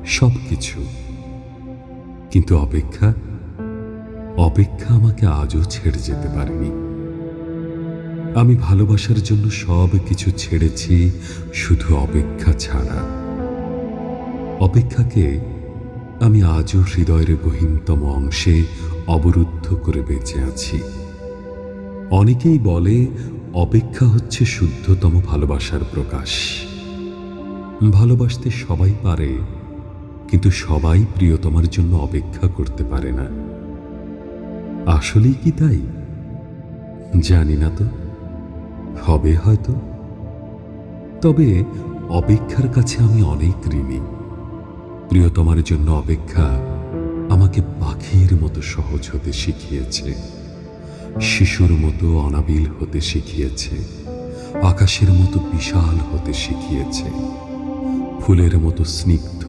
সবকিছু। কিন্তু অপেক্ষা অপেক্ষা আমাকে আজও ছেড়ে যেতে পারেনি। আমি ভালোবাসার জন্য সব কিছু ছেড়েছি, শুধু অপেক্ষা ছাড়া। অপেক্ষাকে আমি আজও হৃদয়ের গহীনতম অংশে অবরুদ্ধ করে বেঁচে আছি। অনেকেই বলে অপেক্ষা হচ্ছে শুদ্ধতম ভালোবাসার প্রকাশ। ভালোবাসতে সবাই পারে, কিন্তু সবাই প্রিয়তমার জন্য অপেক্ষা করতে পারে না। আসলেই কি তাই? জানি না তো, হবে হয়তো। তবে অপেক্ষার কাছে আমি অনেক ঋণী। প্রিয়তমার জন্য অপেক্ষা আমাকে পাখির মতো সহজ হতে শিখিয়েছে, শিশুর মতো অনাবিল হতে শিখিয়েছে, আকাশের মতো বিশাল হতে শিখিয়েছে, ফুলের মতো স্নিগ্ধ